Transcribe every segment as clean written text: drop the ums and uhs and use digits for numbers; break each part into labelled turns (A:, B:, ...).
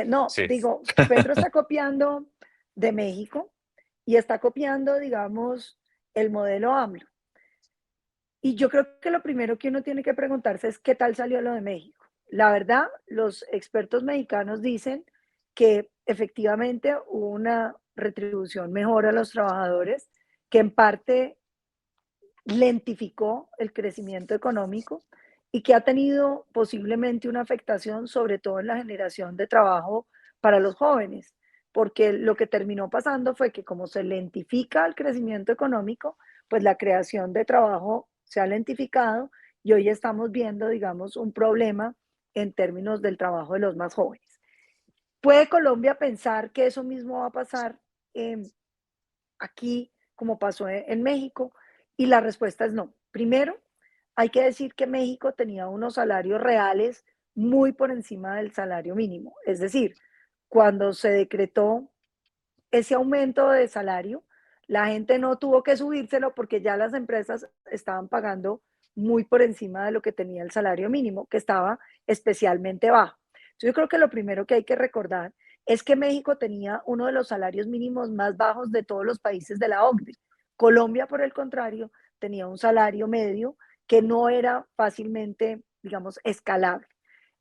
A: No,
B: Sí,
A: digo, Petro está copiando de México y está copiando, digamos, el modelo AMLO. Y yo creo que lo primero que uno tiene que preguntarse es qué tal salió lo de México. La verdad, los expertos mexicanos dicen que efectivamente hubo una retribución mejor a los trabajadores, que en parte lentificó el crecimiento económico y que ha tenido posiblemente una afectación sobre todo en la generación de trabajo para los jóvenes, porque lo que terminó pasando fue que como se lentifica el crecimiento económico, pues la creación de trabajo se ha lentificado y hoy estamos viendo, digamos, un problema en términos del trabajo de los más jóvenes. ¿Puede Colombia pensar que eso mismo va a pasar aquí como pasó en México? Y la respuesta es no. Primero, hay que decir que México tenía unos salarios reales muy por encima del salario mínimo. Es decir, cuando se decretó ese aumento de salario, la gente no tuvo que subírselo porque ya las empresas estaban pagando muy por encima de lo que tenía el salario mínimo, que estaba especialmente bajo. Entonces, yo creo que lo primero que hay que recordar es que México tenía uno de los salarios mínimos más bajos de todos los países de la OCDE. Colombia, por el contrario, tenía un salario medio que no era fácilmente, digamos, escalable.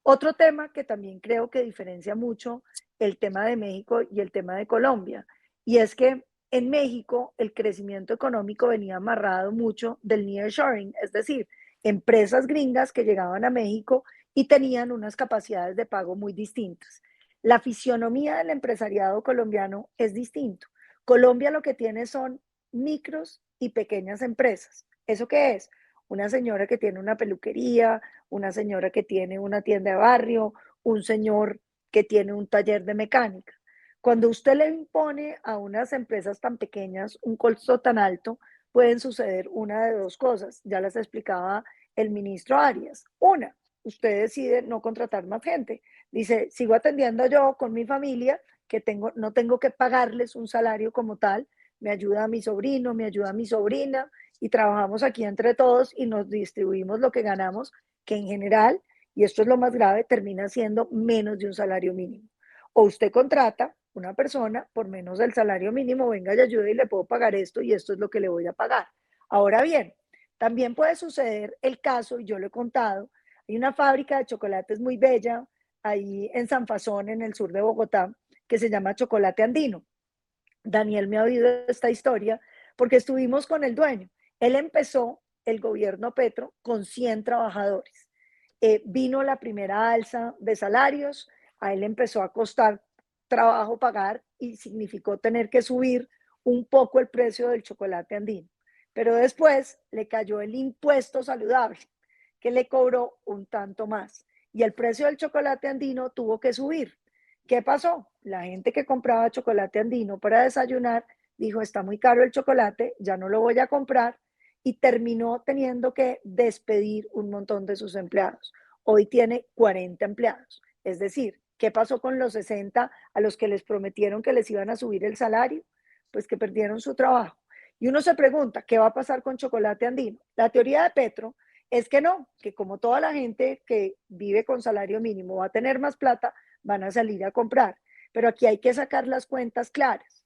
A: Otro tema que también creo que diferencia mucho el tema de México y el tema de Colombia, y es que en México el crecimiento económico venía amarrado mucho del nearshoring, es decir, empresas gringas que llegaban a México y tenían unas capacidades de pago muy distintas. La fisionomía del empresariado colombiano es distinto. Colombia lo que tiene son micros y pequeñas empresas. ¿Eso qué es? Una señora que tiene una peluquería, una señora que tiene una tienda de barrio, un señor que tiene un taller de mecánica. Cuando usted le impone a unas empresas tan pequeñas un costo tan alto, pueden suceder una de dos cosas. Ya las explicaba el ministro Arias. Una, usted decide no contratar más gente. Dice, sigo atendiendo yo con mi familia, que no tengo que pagarles un salario como tal. Me ayuda a mi sobrino, me ayuda a mi sobrina y trabajamos aquí entre todos y nos distribuimos lo que ganamos, que en general, y esto es lo más grave, termina siendo menos de un salario mínimo. O usted contrata una persona por menos del salario mínimo, venga y ayude y le puedo pagar esto y esto es lo que le voy a pagar. Ahora bien, también puede suceder el caso, y yo lo he contado, hay una fábrica de chocolates muy bella ahí en San Fasón, en el sur de Bogotá, que se llama Chocolate Andino. Daniel me ha oído esta historia porque estuvimos con el dueño. Él empezó el gobierno Petro con 100 trabajadores. Vino la primera alza de salarios, a él empezó a costar trabajo pagar y significó tener que subir un poco el precio del chocolate andino. Pero después le cayó el impuesto saludable, que le cobró un tanto más. Y el precio del chocolate andino tuvo que subir. ¿Qué pasó? La gente que compraba chocolate andino para desayunar dijo, está muy caro el chocolate, ya no lo voy a comprar, y terminó teniendo que despedir un montón de sus empleados. Hoy tiene 40 empleados. Es decir, ¿qué pasó con los 60 a los que les prometieron que les iban a subir el salario? Pues que perdieron su trabajo. Y uno se pregunta, ¿qué va a pasar con chocolate andino? La teoría de Petro es que no, que como toda la gente que vive con salario mínimo va a tener más plata, van a salir a comprar. Pero aquí hay que sacar las cuentas claras.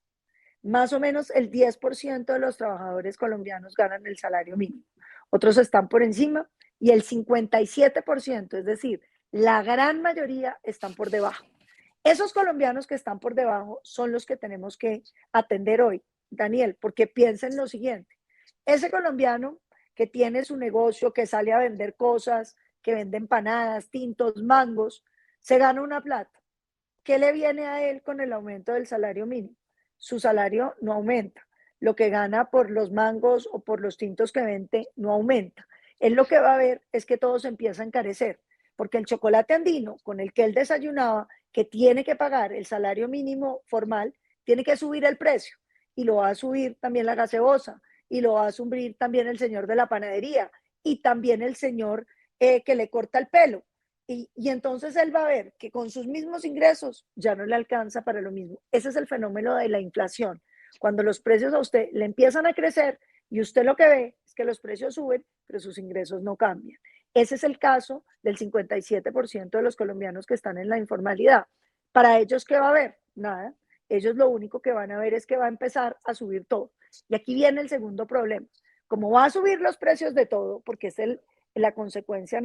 A: Más o menos el 10% de los trabajadores colombianos ganan el salario mínimo. Otros están por encima y el 57%, es decir, la gran mayoría están por debajo. Esos colombianos que están por debajo son los que tenemos que atender hoy, Daniel, porque piensen lo siguiente. Ese colombiano que tiene su negocio, que sale a vender cosas, que vende empanadas, tintos, mangos, se gana una plata. ¿Qué le viene a él con el aumento del salario mínimo? Su salario no aumenta. Lo que gana por los mangos o por los tintos que vende no aumenta. Él lo que va a ver es que todo se empieza a encarecer, porque el chocolate andino con el que él desayunaba, que tiene que pagar el salario mínimo formal, tiene que subir el precio y lo va a subir también la gaseosa y lo va a subir también el señor de la panadería y también el señor que le corta el pelo. Y entonces él va a ver que con sus mismos ingresos ya no le alcanza para lo mismo. Ese es el fenómeno de la inflación. Cuando los precios a usted le empiezan a crecer y usted lo que ve es que los precios suben, pero sus ingresos no cambian. Ese es el caso del 57% de los colombianos que están en la informalidad. Para ellos, ¿qué va a haber? Nada. Ellos lo único que van a ver es que va a empezar a subir todo. Y aquí viene el segundo problema. Como va a subir los precios de todo, porque es la consecuencia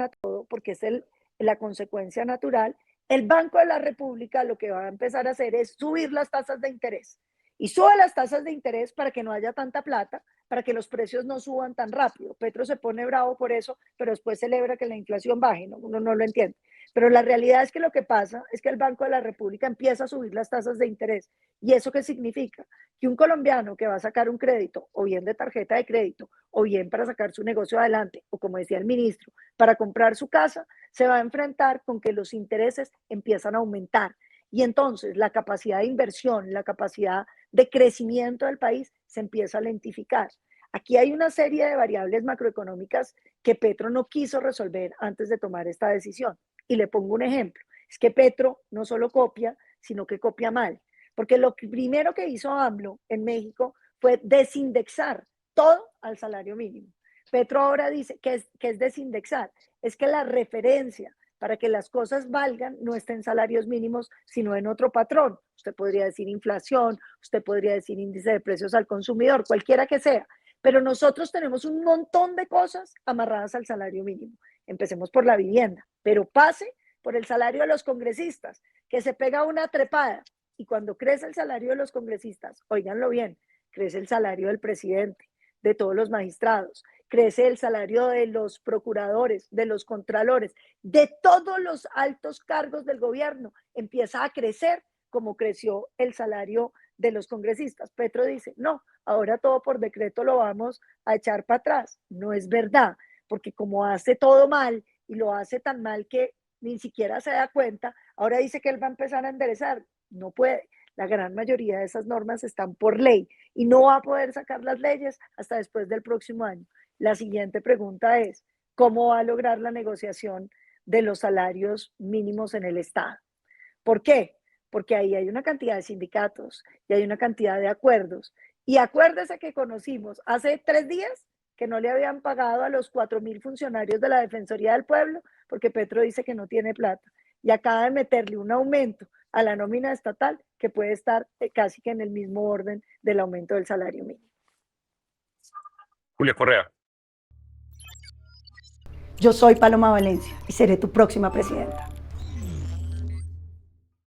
A: la consecuencia natural, el Banco de la República lo que va a empezar a hacer es subir las tasas de interés. Y sube las tasas de interés para que no haya tanta plata, para que los precios no suban tan rápido. Petro se pone bravo por eso, pero después celebra que la inflación baje, ¿no? Uno no lo entiende. Pero la realidad es que lo que pasa es que el Banco de la República empieza a subir las tasas de interés. ¿Y eso qué significa? Que un colombiano que va a sacar un crédito, o bien de tarjeta de crédito, o bien para sacar su negocio adelante, o como decía el ministro, para comprar su casa, se va a enfrentar con que los intereses empiezan a aumentar. Y entonces la capacidad de inversión, la capacidad de crecimiento del país se empieza a lentificar. Aquí hay una serie de variables macroeconómicas que Petro no quiso resolver antes de tomar esta decisión. Y le pongo un ejemplo. Es que Petro no solo copia, sino que copia mal. Porque lo primero que hizo AMLO en México fue desindexar todo al salario mínimo. Petro ahora dice que es desindexar. Es que la referencia para que las cosas valgan no está en salarios mínimos, sino en otro patrón. Usted podría decir inflación, usted podría decir índice de precios al consumidor, cualquiera que sea. Pero nosotros tenemos un montón de cosas amarradas al salario mínimo. Empecemos por la vivienda, pero pase por el salario de los congresistas, que se pega una trepada. Y cuando crece el salario de los congresistas, óiganlo bien, crece el salario del presidente, de todos los magistrados, crece el salario de los procuradores, de los contralores, de todos los altos cargos del gobierno. Empieza a crecer como creció el salario de los congresistas. Petro dice, no, ahora todo por decreto lo vamos a echar para atrás. No es verdad, porque como hace todo mal y lo hace tan mal que ni siquiera se da cuenta, ahora dice que él va a empezar a enderezar. No puede. La gran mayoría de esas normas están por ley y no va a poder sacar las leyes hasta después del próximo año. La siguiente pregunta es, ¿cómo va a lograr la negociación de los salarios mínimos en el Estado? ¿Por qué? Porque ahí hay una cantidad de sindicatos y hay una cantidad de acuerdos. Y acuérdese que conocimos hace 3 días que no le habían pagado a los 4.000 funcionarios de la Defensoría del Pueblo porque Petro dice que no tiene plata. Y acaba de meterle un aumento a la nómina estatal que puede estar casi que en el mismo orden del aumento del salario mínimo.
B: Julia Correa.
C: Yo soy Paloma Valencia y seré tu próxima presidenta.